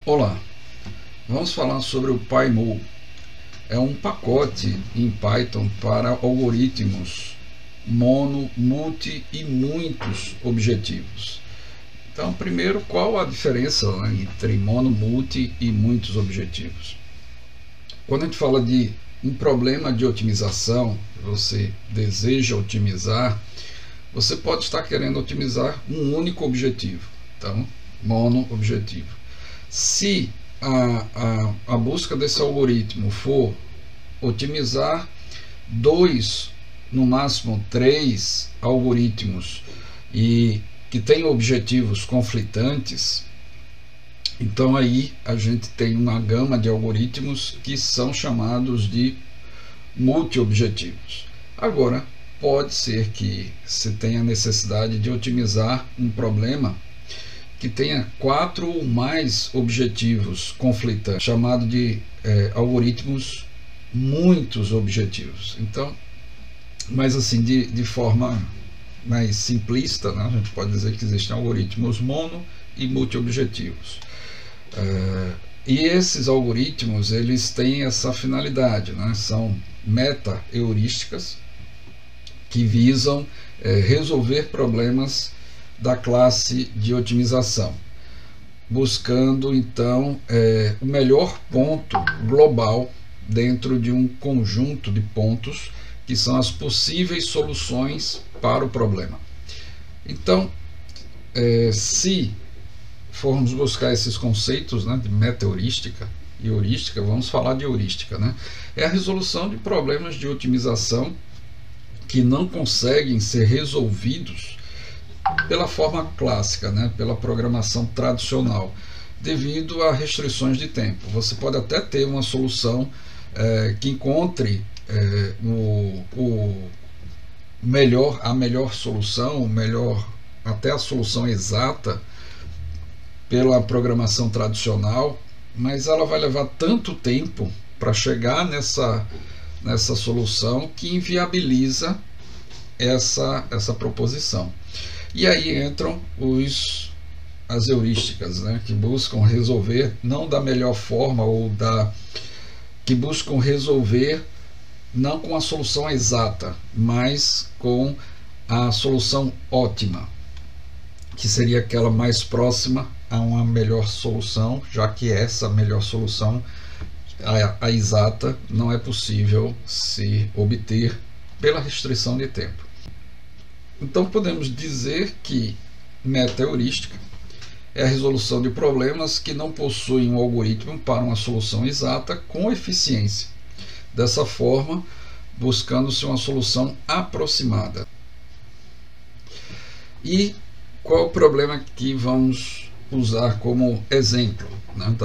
Olá, vamos falar sobre o PyMul. É um pacote em Python para algoritmos mono, multi e muitos objetivos. Então, primeiro, qual a diferença, né, entre mono, multi e muitos objetivos? Quando a gente fala de um problema de otimização, você deseja otimizar, você pode estar querendo otimizar um único objetivo. Então, mono objetivo. Se a busca desse algoritmo for otimizar 2, no máximo 3 algoritmos e que têm objetivos conflitantes, então aí a gente tem uma gama de algoritmos que são chamados de multi-objetivos. Agora, pode ser que se tenha necessidade de otimizar um problema que tenha 4 ou mais objetivos conflitantes, chamado de algoritmos muitos objetivos. Então, mas assim, de forma mais simplista, né, a gente pode dizer que existem algoritmos mono e multi-objetivos. E esses algoritmos, eles têm essa finalidade, né, são meta-heurísticas que visam resolver problemas da classe de otimização, buscando então o melhor ponto global dentro de um conjunto de pontos que são as possíveis soluções para o problema. Então, se formos buscar esses conceitos, né, de meta-heurística e heurística, vamos falar de heurística, né? É a resolução de problemas de otimização que não conseguem ser resolvidos pela forma clássica, né, pela programação tradicional, devido a restrições de tempo. Você pode até ter uma solução que encontre a melhor solução, até a solução exata pela programação tradicional, mas ela vai levar tanto tempo para chegar nessa solução que inviabiliza essa proposição. E aí entram as heurísticas, né, que buscam resolver não da melhor forma, que buscam resolver não com a solução exata, mas com a solução ótima, que seria aquela mais próxima a uma melhor solução, já que essa melhor solução, a exata, não é possível se obter pela restrição de tempo. Então podemos dizer que meta-heurística é a resolução de problemas que não possuem um algoritmo para uma solução exata com eficiência. Dessa forma, buscando-se uma solução aproximada. E qual é o problema que vamos usar como exemplo, né,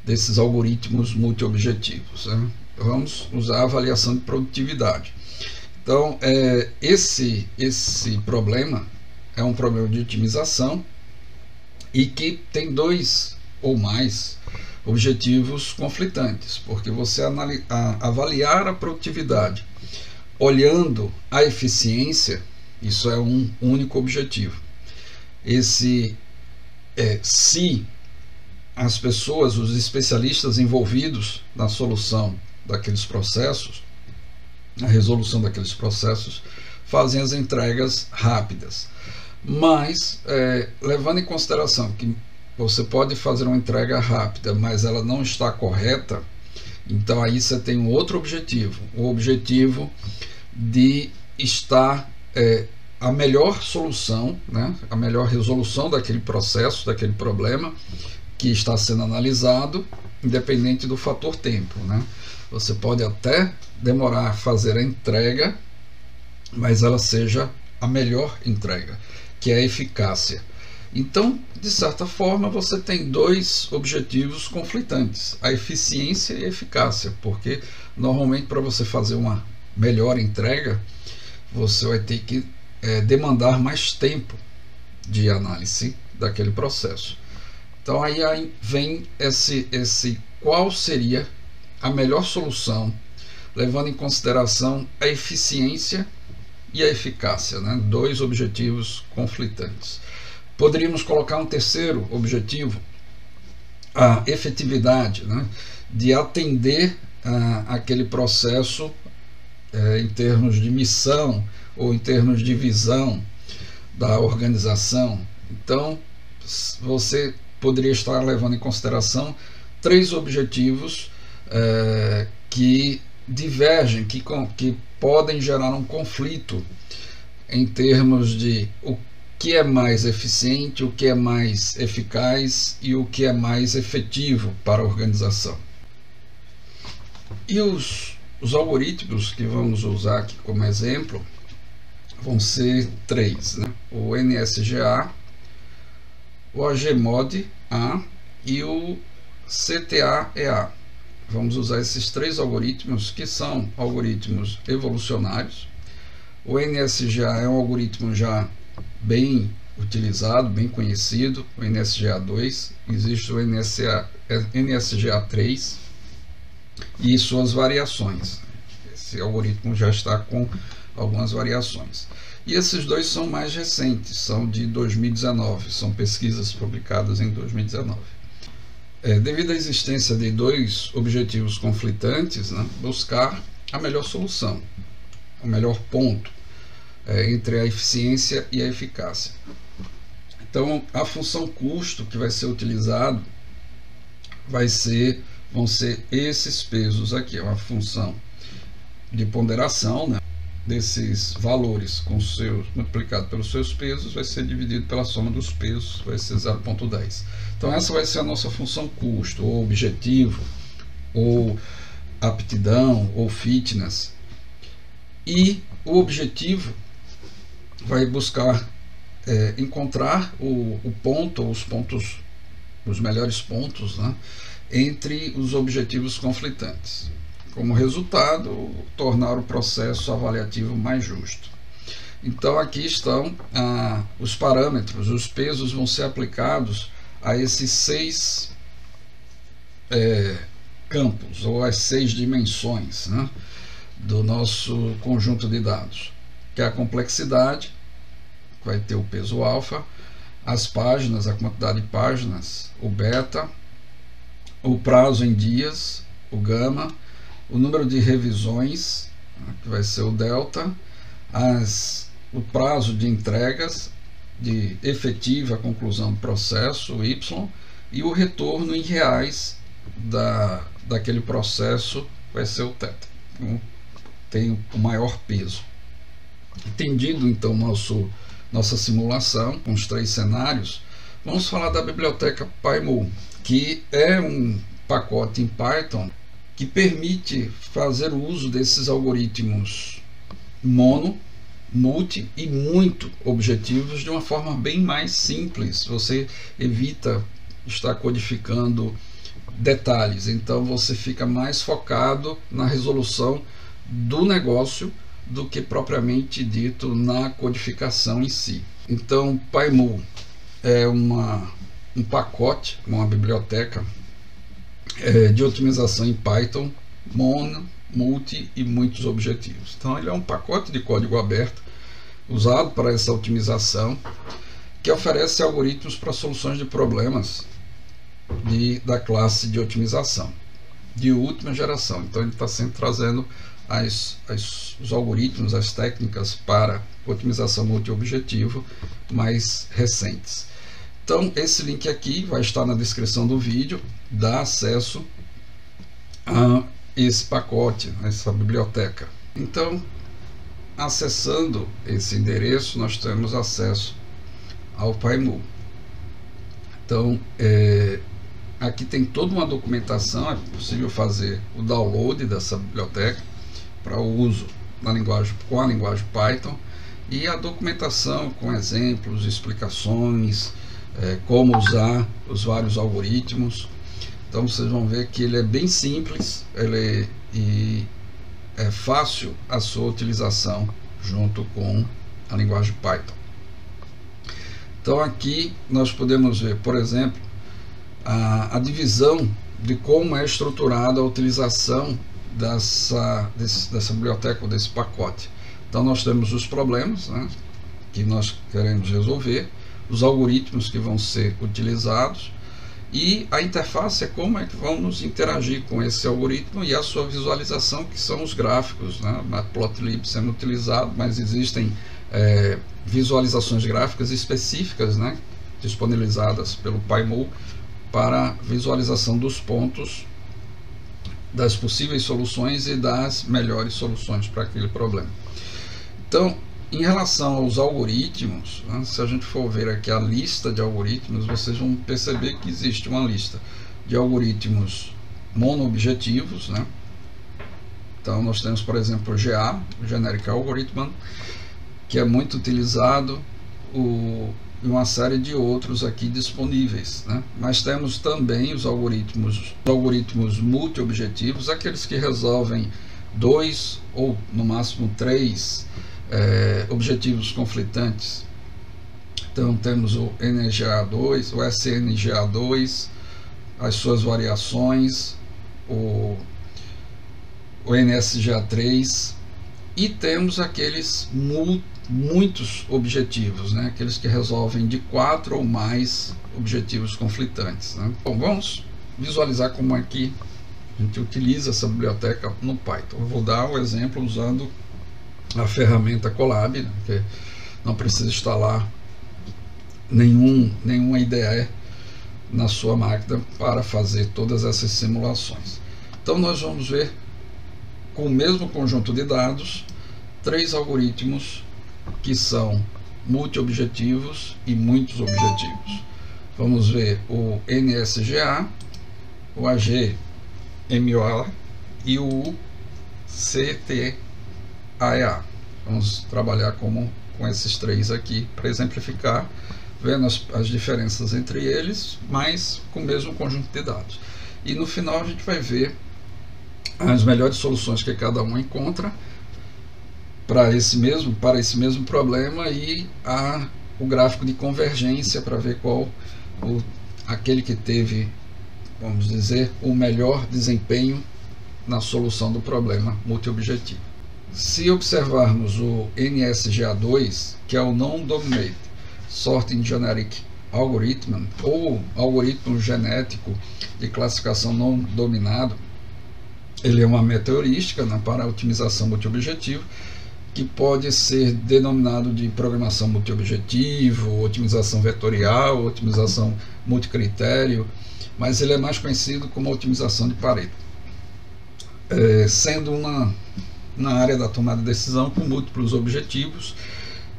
desses algoritmos multi-objetivos, né? Vamos usar a avaliação de produtividade. Então, esse problema é um problema de otimização e que tem 2 ou mais objetivos conflitantes, porque você avaliar a produtividade olhando a eficiência, isso é um único objetivo. Se as pessoas, os especialistas envolvidos na solução daqueles processos, a resolução daqueles processos, fazem as entregas rápidas, mas levando em consideração que você pode fazer uma entrega rápida, mas ela não está correta, então aí você tem um outro objetivo, o objetivo de estar a melhor solução, né, a melhor resolução daquele processo, daquele problema que está sendo analisado, independente do fator tempo, né? Você pode até demorar a fazer a entrega, mas ela seja a melhor entrega, que é a eficácia. Então, de certa forma, você tem 2 objetivos conflitantes, a eficiência e a eficácia, porque normalmente para você fazer uma melhor entrega, você vai ter que demandar mais tempo de análise daquele processo. Então aí vem qual seria a melhor solução, levando em consideração a eficiência e a eficácia, né? 2 objetivos conflitantes. Poderíamos colocar um terceiro objetivo, a efetividade, né, de atender aquele processo em termos de missão ou em termos de visão da organização. Então, você poderia estar levando em consideração 3 objetivos que divergem, que podem gerar um conflito em termos de o que é mais eficiente, o que é mais eficaz e o que é mais efetivo para a organização. E os algoritmos que vamos usar aqui como exemplo vão ser 3, né? O NSGA, o AGMOD-A e o CTAEA. Vamos usar esses 3 algoritmos, que são algoritmos evolucionários. O NSGA é um algoritmo já bem utilizado, bem conhecido, o NSGA2, existe o NSGA3 e suas variações. Esse algoritmo já está com algumas variações. E esses 2 são mais recentes, são de 2019, são pesquisas publicadas em 2019. Devido à existência de 2 objetivos conflitantes, né, buscar a melhor solução, o melhor ponto entre a eficiência e a eficácia. Então, a função custo que vai ser utilizado vão ser esses pesos aqui, é uma função de ponderação, né, desses valores multiplicado pelos seus pesos, vai ser dividido pela soma dos pesos, vai ser 0,10. Então essa vai ser a nossa função custo, ou objetivo, ou aptidão, ou fitness. E o objetivo vai buscar encontrar o ponto, ou os melhores pontos, né, entre os objetivos conflitantes. Como resultado, tornar o processo avaliativo mais justo. Então aqui estão os parâmetros, os pesos vão ser aplicados a esses 6 campos, ou as 6 dimensões, né, do nosso conjunto de dados, que é a complexidade, vai ter o peso alfa, as páginas, a quantidade de páginas, o beta, o prazo em dias, o gama, o número de revisões, que vai ser o delta, o prazo de entregas, de efetiva conclusão do processo, o y, e o retorno em reais daquele processo vai ser o θ. Então, tem o maior peso. Entendido então nossa simulação com os 3 cenários, vamos falar da biblioteca PyMol, que é um pacote em Python que permite fazer o uso desses algoritmos mono, multi e muito objetivos de uma forma bem mais simples. Você evita estar codificando detalhes, então você fica mais focado na resolução do negócio do que propriamente dito na codificação em si. Então PyMol é um pacote, uma biblioteca de otimização em Python, mono, multi e muitos objetivos. Então ele é um pacote de código aberto usado para essa otimização, que oferece algoritmos para soluções de problemas da classe de otimização de última geração. Então ele está sempre trazendo os algoritmos, as técnicas para otimização multi-objetivo mais recentes. Então esse link aqui vai estar na descrição do vídeo, dá acesso a esse pacote, a essa biblioteca. Então, acessando esse endereço, nós temos acesso ao PyMol. Então, aqui tem toda uma documentação, é possível fazer o download dessa biblioteca para o uso com a linguagem Python, e a documentação com exemplos, explicações, como usar os vários algoritmos. Então vocês vão ver que ele é bem simples, e é fácil a sua utilização junto com a linguagem Python. Então aqui nós podemos ver, por exemplo, a divisão de como é estruturada a utilização dessa biblioteca, ou desse pacote. Então nós temos os problemas, né, que nós queremos resolver, os algoritmos que vão ser utilizados E a interface é como é que vamos interagir com esse algoritmo e a sua visualização, que são os gráficos, né? Matplotlib sendo utilizado, mas existem visualizações gráficas específicas, né, disponibilizadas pelo PyMol para visualização dos pontos, das possíveis soluções e das melhores soluções para aquele problema. Então, em relação aos algoritmos, né, se a gente for ver aqui a lista de algoritmos, vocês vão perceber que existe uma lista de algoritmos monoobjetivos, né? Então nós temos, por exemplo, o GA, o Generic Algorithm, que é muito utilizado, e uma série de outros aqui disponíveis, né? Mas temos também os algoritmos multi-objetivos, aqueles que resolvem 2 ou no máximo 3 objetivos conflitantes. Então temos o NGA2, o SNGA2, as suas variações, o NSGA3, e temos aqueles muitos objetivos, né? Aqueles que resolvem de 4 ou mais objetivos conflitantes, né? Bom, vamos visualizar como é que a gente utiliza essa biblioteca no Python. Eu vou dar o exemplo usando a ferramenta Colab, né? Que não precisa instalar nenhuma IDE na sua máquina para fazer todas essas simulações. Então nós vamos ver, com o mesmo conjunto de dados, 3 algoritmos que são multi-objetivos e muitos objetivos. Vamos ver o NSGA, o AGMOA e o CTAEA. Vamos trabalhar com esses 3 aqui para exemplificar, vendo as diferenças entre eles, mas com o mesmo conjunto de dados. E no final a gente vai ver as melhores soluções que cada um encontra para esse mesmo problema, e o gráfico de convergência para ver qual aquele que teve, vamos dizer, o melhor desempenho na solução do problema multiobjetivo. Se observarmos o NSGA2, que é o Non-Dominant Sorting Generic Algorithm, ou algoritmo genético de classificação não dominado, ele é uma meta-heurística, né, para a otimização multiobjetivo, que pode ser denominado de programação multiobjetivo, otimização vetorial, otimização multicritério, mas ele é mais conhecido como otimização de Pareto, sendo na área da tomada de decisão com múltiplos objetivos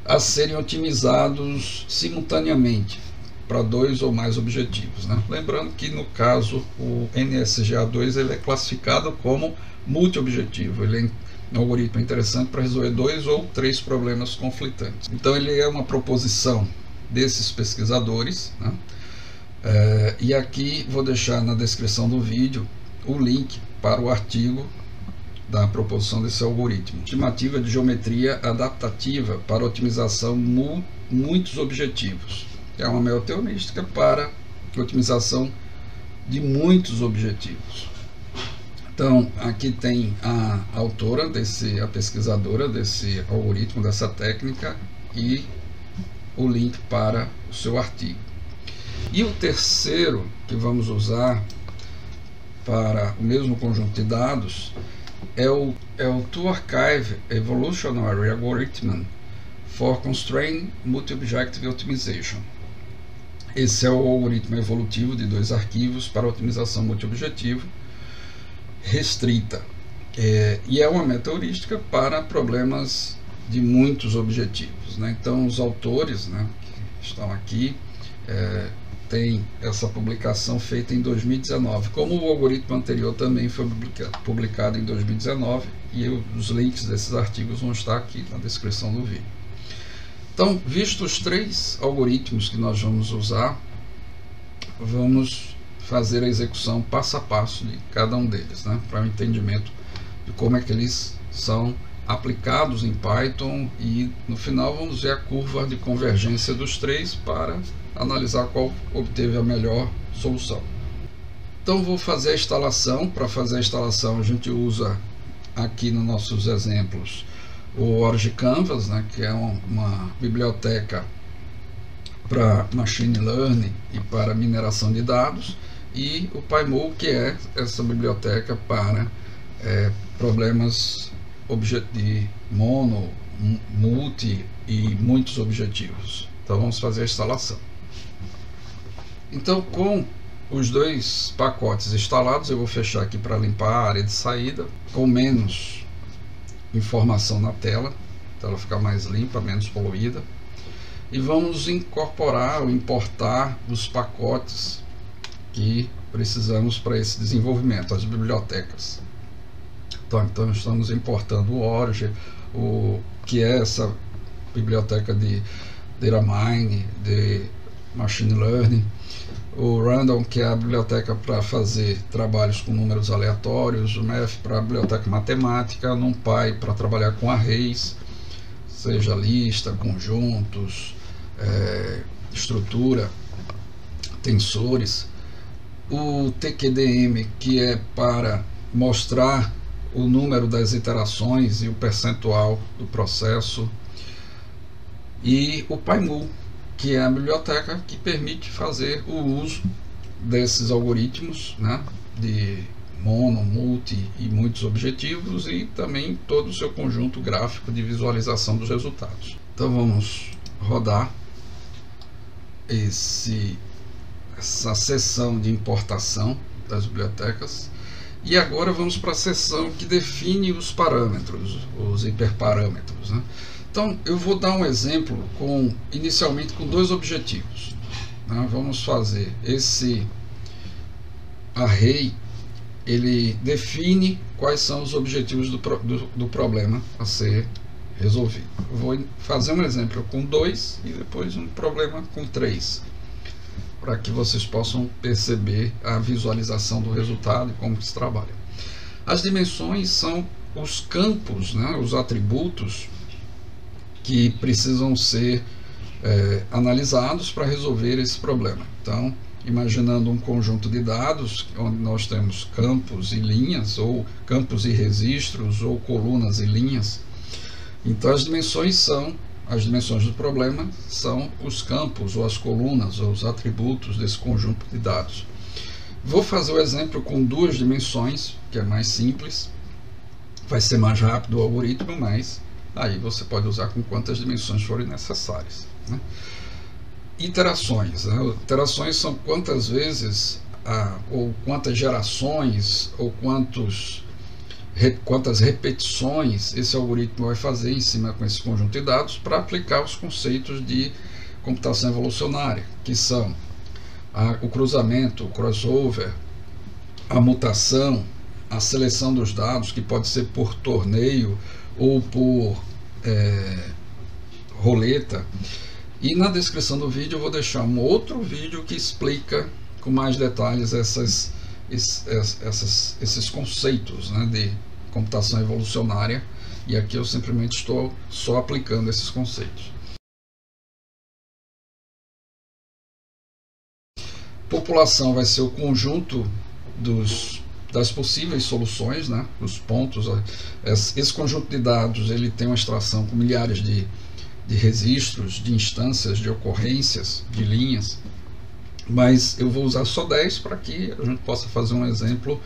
a serem otimizados simultaneamente para 2 ou mais objetivos, né? Lembrando que no caso o NSGA2 ele é classificado como multiobjetivo, ele é um algoritmo interessante para resolver 2 ou 3 problemas conflitantes. Então ele é uma proposição desses pesquisadores, né? E aqui vou deixar na descrição do vídeo o link para o artigo da proposição desse algoritmo. Estimativa de geometria adaptativa para otimização muitos objetivos. É uma meta-heurística para otimização de muitos objetivos. Então, aqui tem a autora a pesquisadora desse algoritmo, dessa técnica, e o link para o seu artigo. E o terceiro que vamos usar para o mesmo conjunto de dados é o ToArchive Evolutionary Algorithm for Constraint Multi-Objective Optimization. Esse é o algoritmo evolutivo de 2 arquivos para otimização multiobjetivo restrita, e é uma meta-heurística para problemas de muitos objetivos, né? Então os autores, né, que estão aqui, tem essa publicação feita em 2019, como o algoritmo anterior também foi publicado em 2019, e os links desses artigos vão estar aqui na descrição do vídeo. Então, vistos os 3 algoritmos que nós vamos usar, vamos fazer a execução passo a passo de cada um deles, né, para o entendimento de como é que eles são aplicados em Python, e no final vamos ver a curva de convergência dos 3 para analisar qual obteve a melhor solução. Então vou fazer a instalação. Para fazer a instalação a gente usa aqui nos nossos exemplos o OrgCanvas, né, que é uma biblioteca para Machine Learning e para mineração de dados, e o PyMol, que é essa biblioteca para problemas de mono, multi e muitos objetivos. Então vamos fazer a instalação. Então, com os dois pacotes instalados, eu vou fechar aqui para limpar a área de saída, com menos informação na tela, para ela ficar mais limpa, menos poluída. E vamos incorporar ou importar os pacotes que precisamos para esse desenvolvimento, as bibliotecas. Então estamos importando o Oracle, que é essa biblioteca de DataMine, de Machine Learning, o Random, que é a biblioteca para fazer trabalhos com números aleatórios, o Math para a biblioteca matemática, NumPy para trabalhar com arrays, seja lista, conjuntos, estrutura, tensores, o TQDM, que é para mostrar o número das iterações e o percentual do processo, e o PyMol, que é a biblioteca que permite fazer o uso desses algoritmos, né, de mono, multi e muitos objetivos, e também todo o seu conjunto gráfico de visualização dos resultados. Então vamos rodar essa seção de importação das bibliotecas, e agora vamos para a seção que define os parâmetros, os hiperparâmetros, né? Então eu vou dar um exemplo inicialmente com dois objetivos, né? Vamos fazer esse array, ele define quais são os objetivos do problema a ser resolvido. Eu vou fazer um exemplo com 2 e depois um problema com 3, para que vocês possam perceber a visualização do resultado e como se trabalha. As dimensões são os campos, né, os atributos que precisam ser analisados para resolver esse problema. Então, imaginando um conjunto de dados onde nós temos campos e linhas, ou campos e registros, ou colunas e linhas. Então as dimensões do problema são os campos, ou as colunas, ou os atributos desse conjunto de dados. Vou fazer o exemplo com 2 dimensões, que é mais simples, vai ser mais rápido o algoritmo, mas aí você pode usar com quantas dimensões forem necessárias, né? Iterações, né? Iterações são quantas vezes, ou quantas gerações, ou quantas repetições esse algoritmo vai fazer em cima com esse conjunto de dados para aplicar os conceitos de computação evolucionária, que são o cruzamento, o crossover, a mutação, a seleção dos dados, que pode ser por torneio ou por roleta. E na descrição do vídeo eu vou deixar um outro vídeo que explica com mais detalhes esses conceitos, né, de computação evolucionária, e aqui eu simplesmente estou só aplicando esses conceitos. População vai ser o conjunto das possíveis soluções, né, os pontos. Esse conjunto de dados ele tem uma extração com milhares de registros, de instâncias, de ocorrências, de linhas, mas eu vou usar só 10 para que a gente possa fazer um exemplo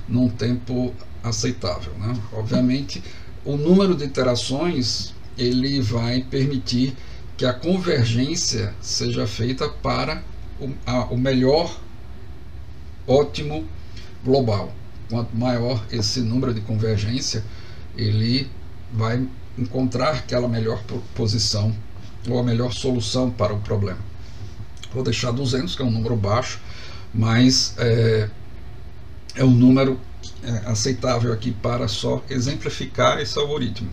num tempo aceitável, né? Obviamente, o número de iterações ele vai permitir que a convergência seja feita para o melhor ótimo global. Quanto maior esse número de convergência, ele vai encontrar aquela melhor posição ou a melhor solução para o problema. Vou deixar 200, que é um número baixo, mas é um número aceitável aqui para só exemplificar esse algoritmo.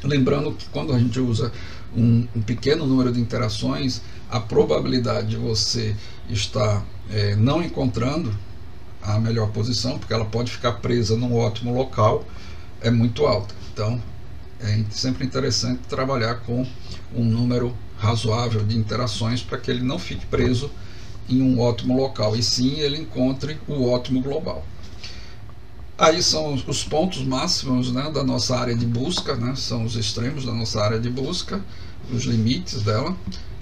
Lembrando que quando a gente usa um pequeno número de interações, a probabilidade de você estar não encontrando a melhor posição, porque ela pode ficar presa num ótimo local, é muito alta. Então é sempre interessante trabalhar com um número razoável de interações para que ele não fique preso em um ótimo local, e sim ele encontre o ótimo global. Aí são os pontos máximos, né, da nossa área de busca, né, são os extremos da nossa área de busca, os limites dela.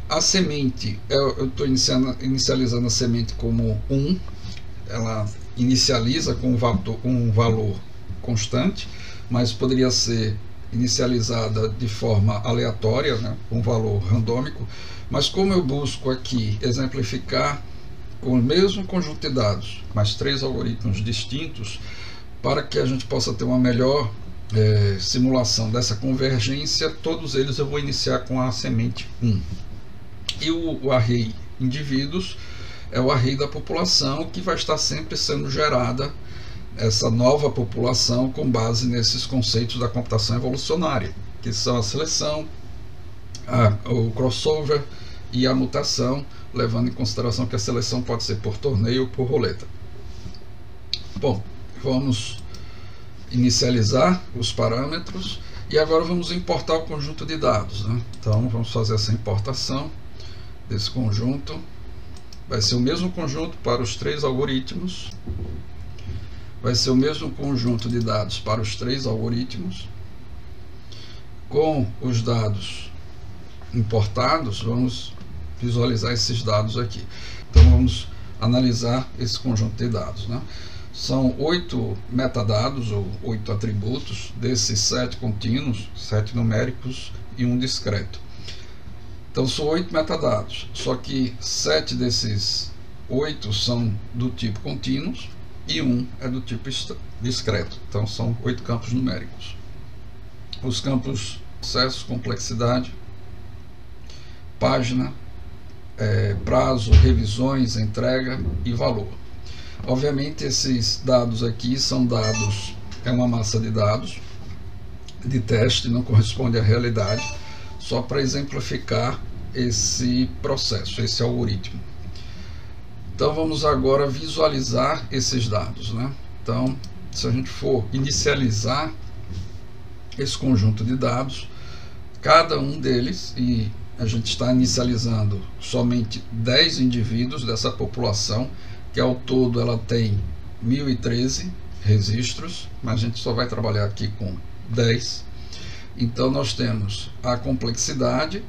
A semente, eu estou inicializando a semente como 1, ela inicializa com um valor constante, mas poderia ser inicializada de forma aleatória, né, com um valor randômico. Mas como eu busco aqui exemplificar com o mesmo conjunto de dados, mas 3 algoritmos distintos, para que a gente possa ter uma melhor simulação dessa convergência, todos eles eu vou iniciar com a semente 1. E o array indivíduos é o array da população, que vai estar sempre sendo gerada essa nova população com base nesses conceitos da computação evolucionária, que são a seleção, o crossover e a mutação, levando em consideração que a seleção pode ser por torneio ou por roleta. Bom, vamos inicializar os parâmetros e agora vamos importar o conjunto de dados, né? Então vamos fazer essa importação desse conjunto. Vai ser o mesmo conjunto para os 3 algoritmos, vai ser o mesmo conjunto de dados para os 3 algoritmos. Com os dados importados, vamos visualizar esses dados aqui. Então vamos analisar esse conjunto de dados, né? São 8 metadados ou 8 atributos, desses 7 contínuos, 7 numéricos e 1 discreto. Então são 8 metadados, só que 7 desses 8 são do tipo contínuos e 1 é do tipo discreto. Então são 8 campos numéricos. Os campos sucesso, complexidade, página, prazo, revisões, entrega e valor. Obviamente esses dados aqui são dados, é uma massa de dados de teste, não corresponde à realidade, só para exemplificar esse processo, esse algoritmo. Então vamos agora visualizar esses dados, né? Então, se a gente for inicializar esse conjunto de dados, cada um deles, e a gente está inicializando somente 10 indivíduos dessa população, que ao todo ela tem 1013 registros, mas a gente só vai trabalhar aqui com 10. Então nós temos a complexidade,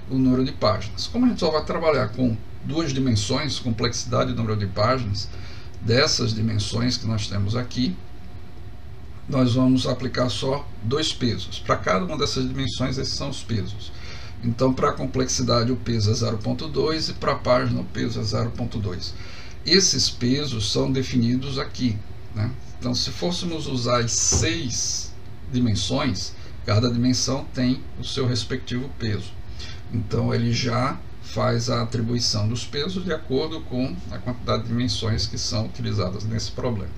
o número de páginas. Como a gente só vai trabalhar com 2 dimensões, complexidade e número de páginas, dessas dimensões que nós temos aqui, nós vamos aplicar só 2 pesos. Para cada uma dessas dimensões, esses são os pesos. Então, para a complexidade, o peso é 0,2 e para a página, o peso é 0,2. Esses pesos são definidos aqui, né? Então, se fôssemos usar as 6 dimensões, cada dimensão tem o seu respectivo peso. Então, ele já faz a atribuição dos pesos de acordo com a quantidade de dimensões que são utilizadas nesse problema.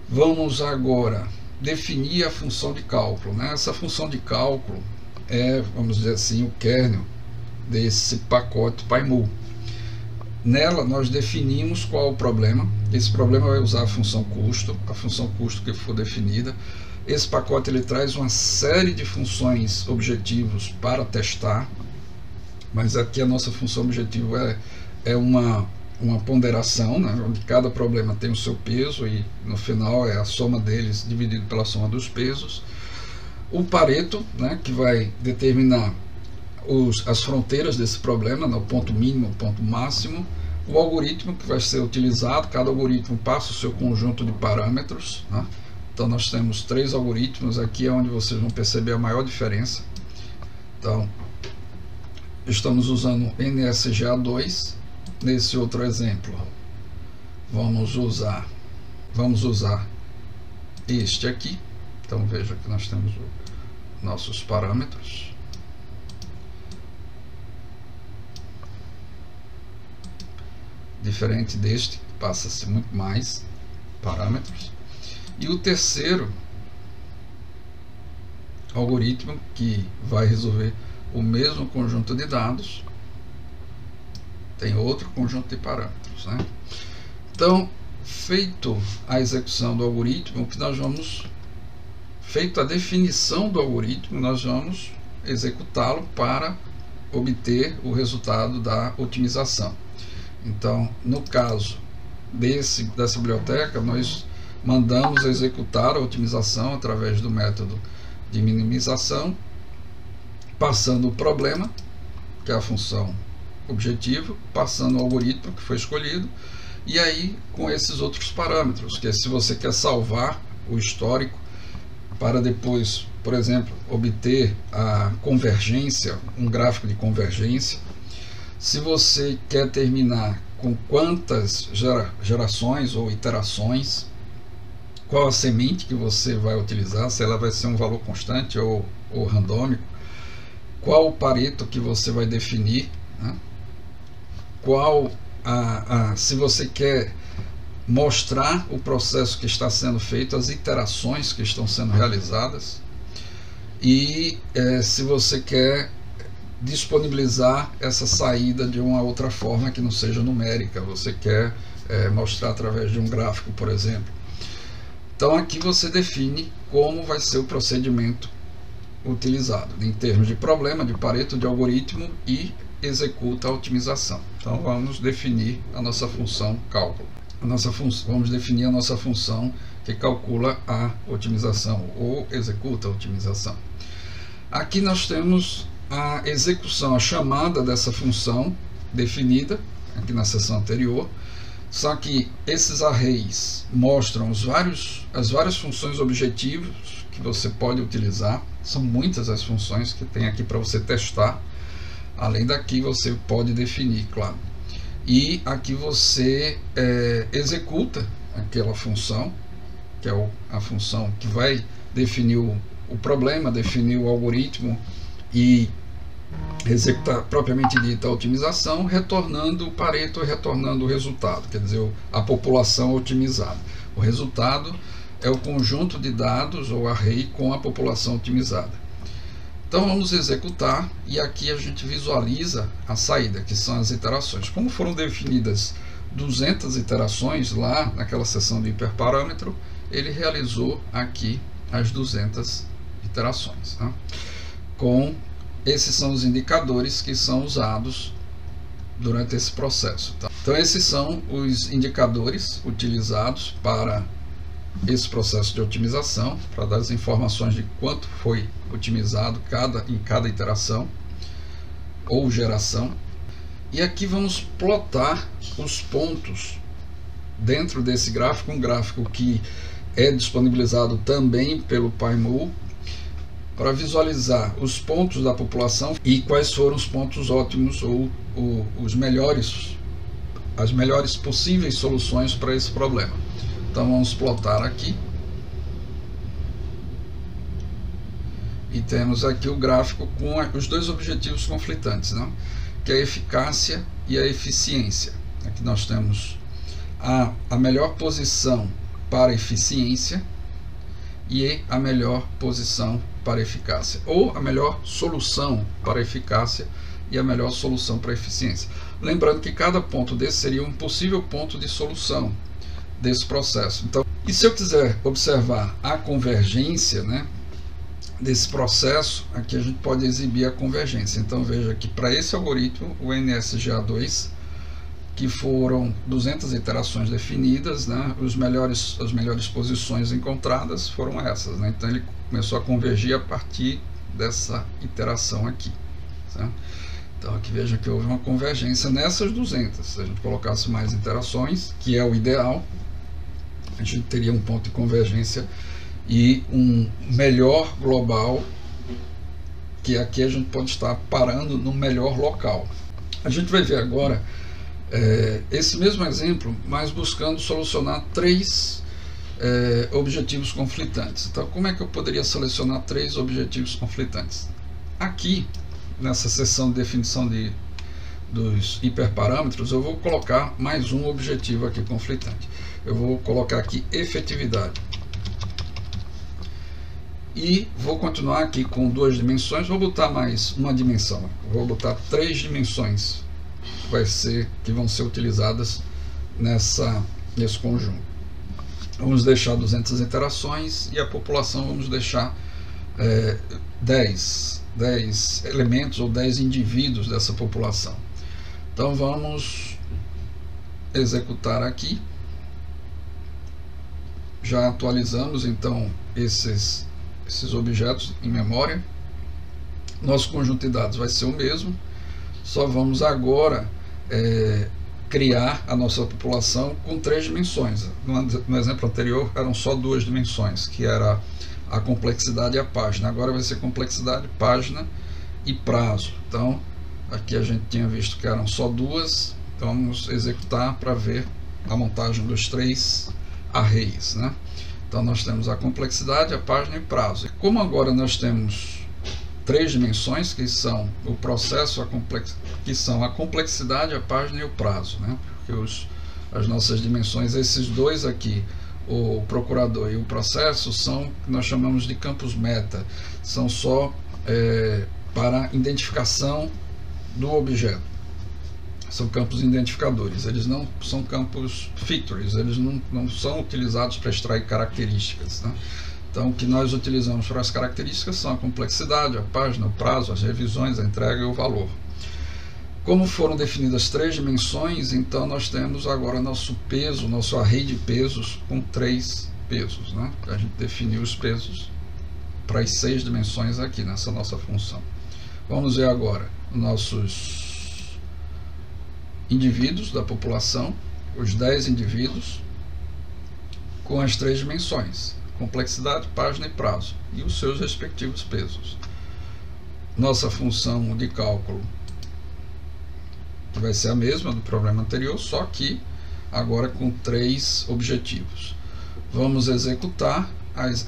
Vamos agora definir a função de cálculo, né? Essa função de cálculo é, vamos dizer assim, o kernel desse pacote PyMul. Nela nós definimos qual o problema. Esse problema vai usar a função custo que for definida. Esse pacote ele traz uma série de funções objetivos para testar, mas aqui a nossa função objetivo é uma ponderação, né, onde cada problema tem o seu peso e no final é a soma deles dividido pela soma dos pesos. O Pareto, né, que vai determinar as fronteiras desse problema, né, o ponto mínimo, o ponto máximo. O algoritmo que vai ser utilizado, cada algoritmo passa o seu conjunto de parâmetros, né? Então nós temos 3 algoritmos, aqui é onde vocês vão perceber a maior diferença. Então estamos usando NSGA2. Nesse outro exemplo vamos usar este aqui. Então veja que nós temos nossos parâmetros. Diferente deste, passa-se muito mais parâmetros. E o terceiro algoritmo, que vai resolver o mesmo conjunto de dados, tem outro conjunto de parâmetros, né? Então, feito a execução do algoritmo, feito a definição do algoritmo, nós vamos executá-lo para obter o resultado da otimização. Então, no caso dessa biblioteca, nós mandamos executar a otimização através do método de minimização, passando o problema que é a função objetivo, passando o algoritmo que foi escolhido, e aí com esses outros parâmetros, que é se você quer salvar o histórico para depois, por exemplo, obter a convergência, um gráfico de convergência, se você quer terminar com quantas gerações ou iterações, qual a semente que você vai utilizar, se ela vai ser um valor constante ou randômico, qual o Pareto que você vai definir, né? Qual se você quer mostrar o processo que está sendo feito, as iterações que estão sendo realizadas, e se você quer disponibilizar essa saída de uma outra forma que não seja numérica, você quer mostrar através de um gráfico, por exemplo. Então aqui você define como vai ser o procedimento utilizado em termos de problema, de Pareto, de algoritmo, e executa a otimização. Então vamos definir a nossa função cálculo. Vamos definir a nossa função que calcula a otimização ou executa a otimização. Aqui nós temos a execução, a chamada dessa função definida aqui na seção anterior, só que esses arrays mostram as várias funções objetivos que você pode utilizar. São muitas as funções que tem aqui para você testar. Além daqui você pode definir, claro. E aqui você executa aquela função, que é a função que vai definir o problema, definir o algoritmo e executar propriamente dita a otimização, retornando o Pareto e retornando o resultado, quer dizer, a população otimizada. O resultado é o conjunto de dados ou array com a população otimizada. Então vamos executar, e aqui a gente visualiza a saída, que são as iterações. Como foram definidas 200 iterações lá naquela seção de hiperparâmetro, ele realizou aqui as 200 iterações, né? Esses são os indicadores que são usados durante esse processo, tá? Então esses são os indicadores utilizados para esse processo de otimização, para dar as informações de quanto foi otimizado em cada iteração ou geração. E aqui vamos plotar os pontos dentro desse gráfico, um gráfico que é disponibilizado também pelo PyMul, para visualizar os pontos da população e quais foram os pontos ótimos ou as melhores possíveis soluções para esse problema. Então vamos plotar aqui. E temos aqui o gráfico com os dois objetivos conflitantes, né? Que é a eficácia e a eficiência. Aqui nós temos a melhor posição para eficiência e a melhor posição para eficácia, ou a melhor solução para eficácia e a melhor solução para eficiência. Lembrando que cada ponto desse seria um possível ponto de solução desse processo. Então, e se eu quiser observar a convergência, né, desse processo, aqui a gente pode exibir a convergência. Então veja que para esse algoritmo, o NSGA2, que foram 200 iterações definidas, né, as melhores posições encontradas foram essas, né? Então ele começou a convergir a partir dessa iteração aqui, certo? Então aqui veja que houve uma convergência nessas 200. Se a gente colocasse mais iterações, que é o ideal, a gente teria um ponto de convergência e um melhor global, que aqui a gente pode estar parando no melhor local. A gente vai ver agora esse mesmo exemplo, mas buscando solucionar três objetivos conflitantes. Então, como é que eu poderia selecionar três objetivos conflitantes? Aqui, nessa seção de definição dos hiperparâmetros, eu vou colocar mais um objetivo aqui conflitante. Eu vou colocar aqui efetividade. E vou continuar aqui com duas dimensões, vou botar mais uma dimensão, vou botar 3 dimensões que vão ser utilizadas nesse conjunto. Vamos deixar 200 interações e a população vamos deixar 10 elementos ou 10 indivíduos dessa população. Então vamos executar aqui. Já atualizamos então esses objetos em memória. Nosso conjunto de dados vai ser o mesmo. Só vamos agora criar a nossa população com 3 dimensões. No exemplo anterior eram só 2 dimensões, que era a complexidade e a página. Agora vai ser complexidade, página e prazo. Então aqui a gente tinha visto que eram só 2, então vamos executar para ver a montagem dos 3 arrays, né? Então nós temos a complexidade, a página e o prazo. Como agora nós temos 3 dimensões, que são o processo, que são a complexidade, a página e o prazo, né? Porque as nossas dimensões, esses dois aqui, o procurador e o processo, são que nós chamamos de campos meta, são só para identificação do objeto, são campos identificadores, eles não são campos features, eles não são utilizados para extrair características, né? Então, o que nós utilizamos para as características são a complexidade, a página, o prazo, as revisões, a entrega e o valor. Como foram definidas 3 dimensões, então nós temos agora nosso peso, nosso array de pesos com 3 pesos, né? A gente definiu os pesos para as 6 dimensões aqui nessa nossa função. Vamos ver agora nossos indivíduos da população, os 10 indivíduos, com as 3 dimensões. Complexidade, página e prazo, e os seus respectivos pesos. Nossa função de cálculo vai ser a mesma do problema anterior, só que agora com 3 objetivos. Vamos executar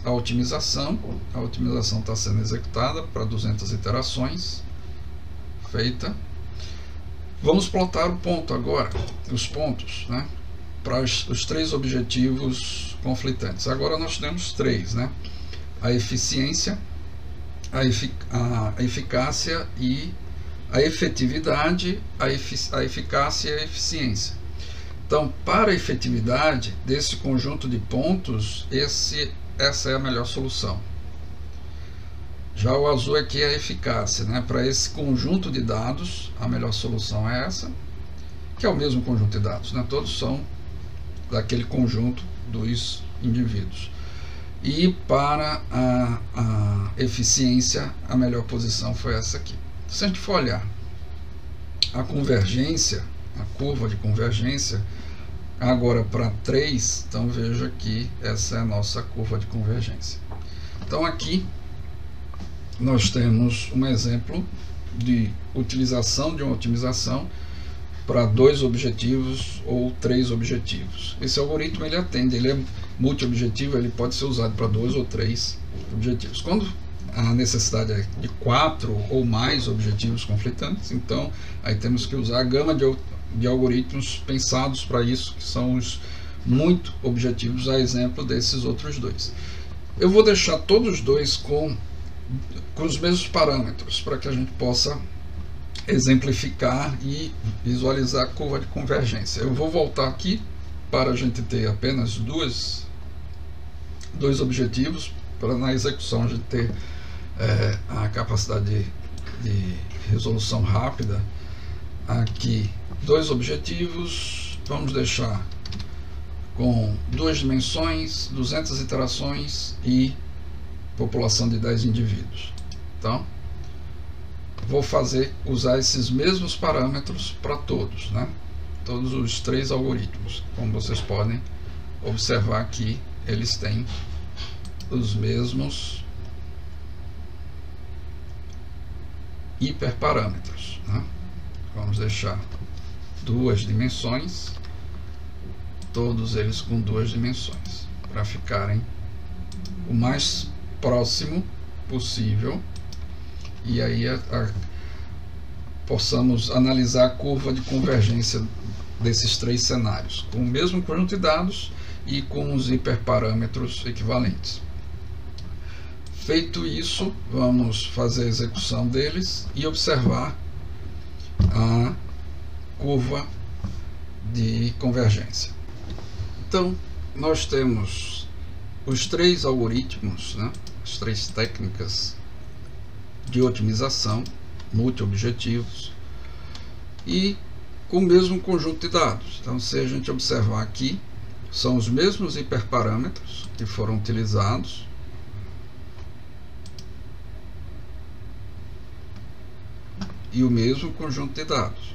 a otimização. A otimização está sendo executada para 200 iterações. Feita. Vamos plotar o ponto agora, os pontos, né? Para os 3 objetivos conflitantes. Agora nós temos 3, né? A eficiência, a eficácia e a efetividade, a eficácia e a eficiência. Então, para a efetividade desse conjunto de pontos, essa é a melhor solução. Já o azul aqui é a eficácia, né? Para esse conjunto de dados, a melhor solução é essa, que é o mesmo conjunto de dados, né? Todos são daquele conjunto dos indivíduos. E para a eficiência, a melhor posição foi essa aqui. Se a gente for olhar a convergência, a curva de convergência, agora para 3, então veja que essa é a nossa curva de convergência. Então aqui nós temos um exemplo de utilização de uma otimização para 2 objetivos ou 3 objetivos. Esse algoritmo ele atende, ele é multi-objetivo, ele pode ser usado para 2 ou 3 objetivos. Quando a necessidade é de 4 ou mais objetivos conflitantes, então aí temos que usar a gama de algoritmos pensados para isso, que são os muito objetivos, a exemplo desses outros 2. Eu vou deixar todos os 2 com os mesmos parâmetros, para que a gente possa exemplificar e visualizar a curva de convergência. Eu vou voltar aqui para a gente ter apenas dois objetivos, para na execução a gente ter a capacidade de resolução rápida. Aqui 2 objetivos, vamos deixar com 2 dimensões, 200 iterações e população de 10 indivíduos. Então vou usar esses mesmos parâmetros para todos, né? Todos os 3 algoritmos. Como vocês podem observar aqui, eles têm os mesmos hiperparâmetros, né? Vamos deixar 2 dimensões, todos eles com 2 dimensões, para ficarem o mais próximo possível. E aí possamos analisar a curva de convergência desses 3 cenários, com o mesmo conjunto de dados e com os hiperparâmetros equivalentes. Feito isso, vamos fazer a execução deles e observar a curva de convergência. Então, nós temos os 3 algoritmos, né, as 3 técnicas de otimização, multi-objetivos, e com o mesmo conjunto de dados. Então, se a gente observar aqui, são os mesmos hiperparâmetros que foram utilizados, e o mesmo conjunto de dados.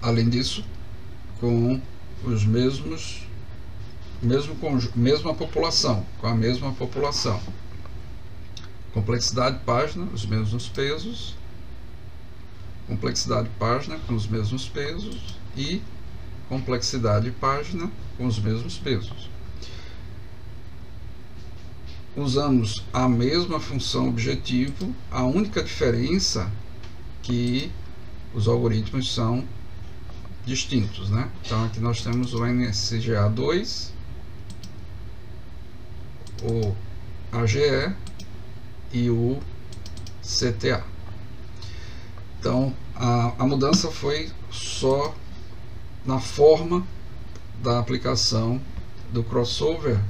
Além disso, com os mesma população, com a mesma população. Complexidade página, os mesmos pesos. Complexidade página com os mesmos pesos e complexidade página com os mesmos pesos. Usamos a mesma função objetivo, a única diferença que os algoritmos são distintos, né? Então aqui nós temos o NSGA2, o AGE e o CTA. Então a mudança foi só na forma da aplicação do crossover,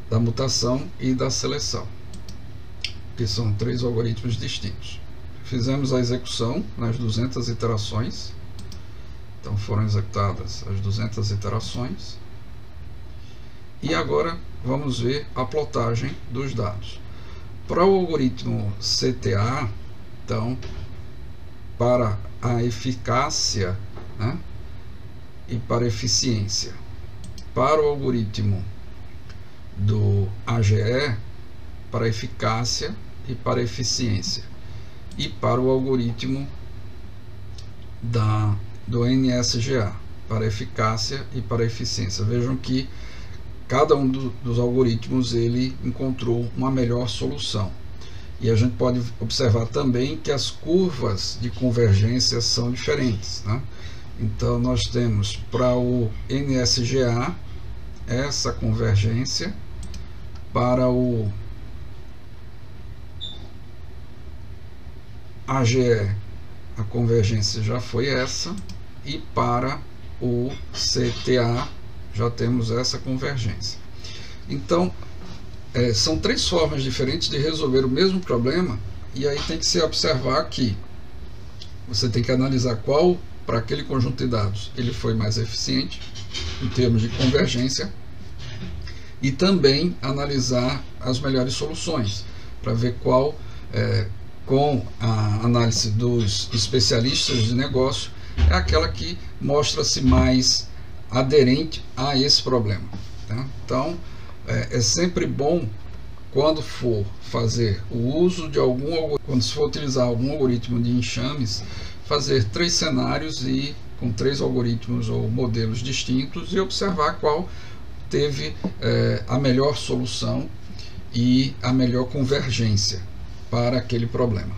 da mutação e da seleção, que são 3 algoritmos distintos. Fizemos a execução nas 200 iterações, então foram executadas as 200 iterações, e agora vamos ver a plotagem dos dados. Para o algoritmo CTA, então, para a eficácia, né, e para a eficiência. Para o algoritmo do AGE, para a eficácia e para a eficiência. E para o algoritmo do NSGA, para a eficácia e para a eficiência. Vejam que cada um dos algoritmos ele encontrou uma melhor solução. E a gente pode observar também que as curvas de convergência são diferentes, né? Então nós temos para o NSGA essa convergência, para o AGE a convergência já foi essa, e para o CTA já temos essa convergência. Então são 3 formas diferentes de resolver o mesmo problema, e aí tem que se observar que você tem que analisar qual, para aquele conjunto de dados, ele foi mais eficiente em termos de convergência, e também analisar as melhores soluções, para ver qual, com a análise dos especialistas de negócio, é aquela que mostra-se mais aderente a esse problema, tá? Então, é sempre bom, quando for fazer o uso de quando se for utilizar algum algoritmo de enxames, fazer 3 cenários e com 3 algoritmos ou modelos distintos, e observar qual teve a melhor solução e a melhor convergência para aquele problema.